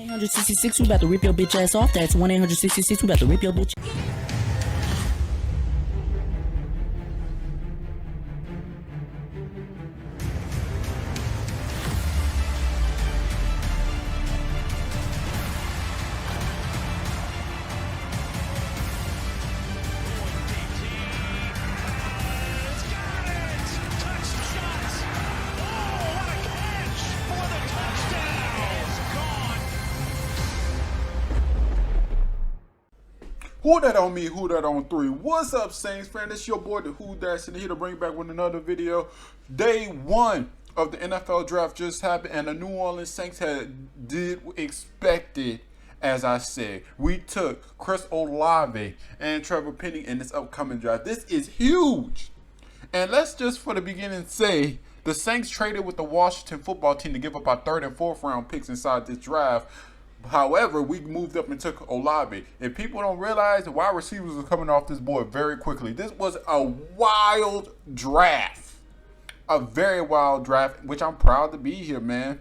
1-866, we about to rip your bitch ass off. That's 1-866, we about to rip your bitch. Who that on me? Who that on three? What's up, Saints fan? It's your boy, the Who That, and here to bring you back with another video. Day one of the NFL draft just happened, and the New Orleans Saints did expected. As I said, we took Chris Olave and Trevor Penning in this upcoming draft. This is huge. And let's just, for the beginning, say the Saints traded with the Washington football team to give up our third and fourth round picks inside this draft. However, we moved up and took Olave. If people don't realize, the wide receivers are coming off this board very quickly. This was a wild draft. A very wild draft, which I'm proud to be here, man.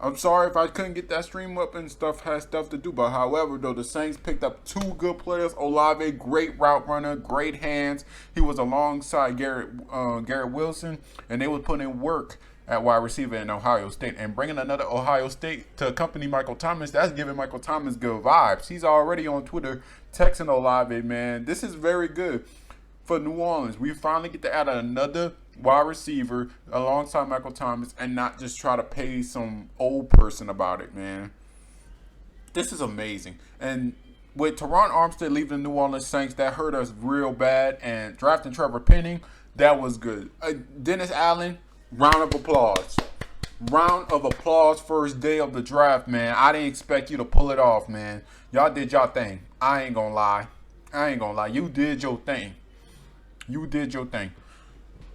I'm sorry if I couldn't get that stream up and stuff, had stuff to do. But however, though, the Saints picked up two good players. Olave, great route runner, great hands. He was alongside Garrett Wilson, and they were putting in work at wide receiver in Ohio State. And bringing another Ohio State to accompany Michael Thomas, that's giving Michael Thomas good vibes. He's already on Twitter texting Olave, man. This is very good for New Orleans. We finally get to add another wide receiver alongside Michael Thomas and not just try to pay some old person about it, man. This is amazing. And with Teron Armstead leaving the New Orleans Saints, that hurt us real bad. And drafting Trevor Penning, that was good. Dennis Allen, round of applause. Round of applause, first day of the draft, man. I didn't expect you to pull it off, man. Y'all did y'all thing. I ain't gonna lie. You did your thing. You did your thing.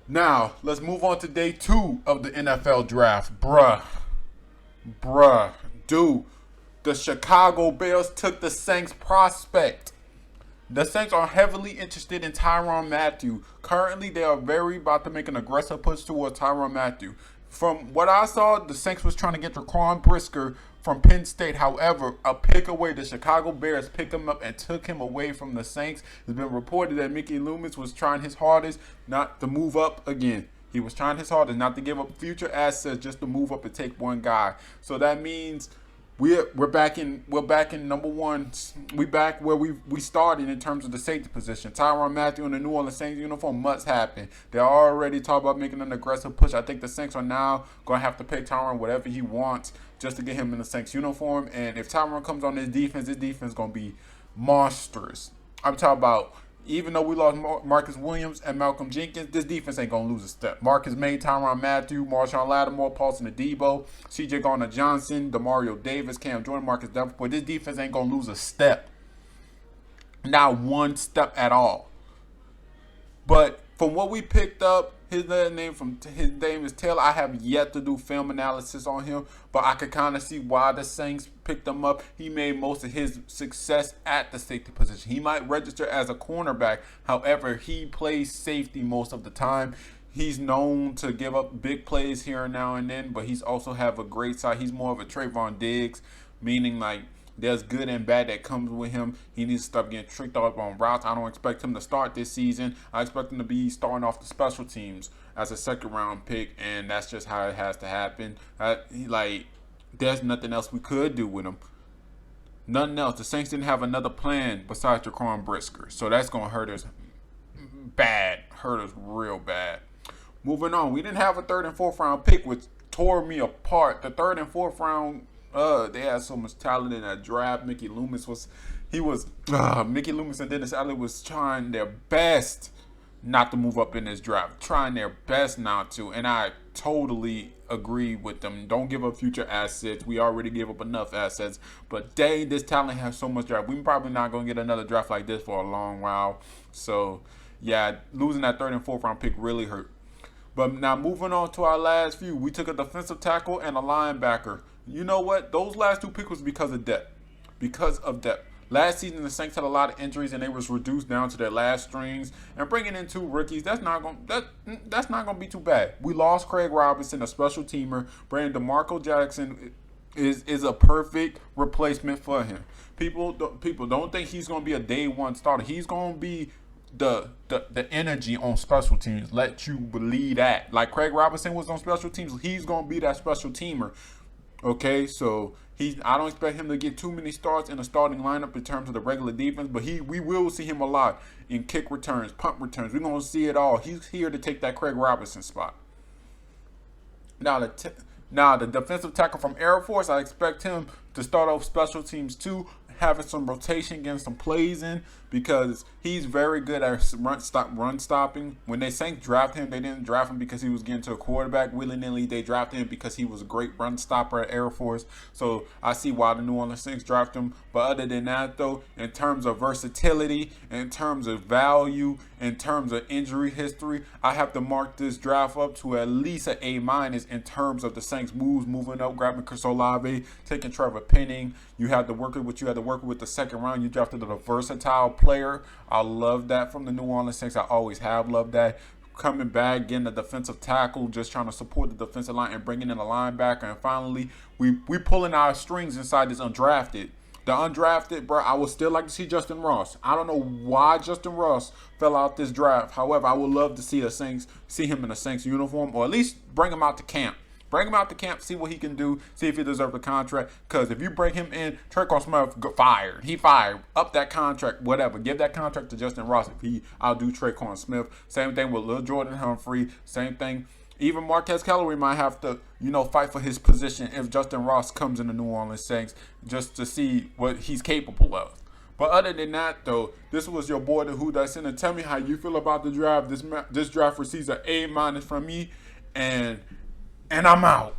Now, let's move on to day two of the NFL draft. Bruh. Dude, the Chicago Bears took the Saints prospect. The Saints are heavily interested in Tyrann Mathieu. Currently, they are very about to make an aggressive push towards Tyrann Mathieu. From what I saw, the Saints was trying to get Jaquan Brisker from Penn State. However, a pick away, the Chicago Bears picked him up and took him away from the Saints. It's been reported that Mickey Loomis was trying his hardest not to move up again. He was trying his hardest not to give up future assets, just to move up and take one guy. So that means we're back in number one. We back where we started in terms of the safety position. Tyrann Mathieu in the New Orleans Saints uniform must happen. They're already talking about making an aggressive push. I think the Saints are now going to have to pay Tyrann whatever he wants just to get him in the Saints uniform. And if Tyrann comes on this defense is going to be monstrous. I'm talking about, even though we lost Marcus Williams and Malcolm Jenkins, this defense ain't going to lose a step. Marcus May, Tyrann Mathieu, Marshawn Lattimore, Paulson Adebo, C.J. Gardner-Johnson, Demario Davis, Cam Jordan, Marcus Davenport. This defense ain't going to lose a step. Not one step at all. But from what we picked up, his name is Taylor. I have yet to do film analysis on him, but I could kind of see why the Saints picked him up. He made most of his success at the safety position. He might register as a cornerback. However, he plays safety most of the time. He's known to give up big plays here and now and then, but he's also have a great side. He's more of a Trayvon Diggs, meaning like there's good and bad that comes with him. He needs to stop getting tricked up on routes. I don't expect him to start this season. I expect him to be starting off the special teams as a second-round pick, and that's just how it has to happen. There's nothing else we could do with him. Nothing else. The Saints didn't have another plan besides Jaquan Brisker, so that's going to hurt us bad. Hurt us real bad. Moving on. We didn't have a third and fourth round pick, which tore me apart. The third and fourth round, they had so much talent in that draft. Mickey Loomis and Dennis Allen was trying their best not to move up in this draft. Trying their best not to. And I totally agree with them. Don't give up future assets. We already gave up enough assets. But this talent has so much draft. We're probably not going to get another draft like this for a long while. So, yeah, losing that third and fourth round pick really hurt. But now moving on to our last few. We took a defensive tackle and a linebacker. You know what? Those last two picks was because of depth. Last season, the Saints had a lot of injuries, and they was reduced down to their last strings. And bringing in two rookies, that's not gonna be too bad. We lost Craig Robinson, a special teamer, bringing DeMarco Jackson is a perfect replacement for him. People don't think he's gonna be a day one starter. He's gonna be the energy on special teams. Let you believe that. Like Craig Robinson was on special teams, he's gonna be that special teamer. Okay, so I don't expect him to get too many starts in the starting lineup in terms of the regular defense, but we will see him a lot in kick returns, punt returns. We're gonna see it all. He's here to take that Craig Robinson spot. Now the defensive tackle from Air Force, I expect him to start off special teams too, having some rotation, getting some plays in, because he's very good at run stopping. When they Saints draft him, they didn't draft him because he was getting to a quarterback willy-nilly. They drafted him because he was a great run stopper at Air Force. So I see why the New Orleans Saints draft him. But other than that, though, in terms of versatility, in terms of value, in terms of injury history, I have to mark this draft up to at least an A- in terms of the Saints moves, moving up, grabbing Chris Olave, taking Trevor Penning. You had to work with what you had to work with the second round. You drafted a versatile player. I love that from the New Orleans Saints. I always have loved that. Coming back, getting a defensive tackle, just trying to support the defensive line and bringing in a linebacker. And finally, we pulling our strings inside this undrafted. The undrafted, bro, I would still like to see Justin Ross. I don't know why Justin Ross fell out this draft. However, I would love to see him in a Saints uniform, or at least bring him out to camp. Bring him out to camp, see what he can do, see if he deserves a contract. Because if you bring him in, Tre'Quan Smith fired. He fired. Up that contract, whatever. Give that contract to Justin Ross if I'll do Tre'Quan Smith. Same thing with Lil Jordan Humphrey. Same thing. Even Marquez Callaway might have to, fight for his position if Justin Ross comes in the New Orleans Saints, just to see what he's capable of. But other than that, though, this was your boy, the Who Dyson, and tell me how you feel about the draft. This draft receives an A- from me, and I'm out.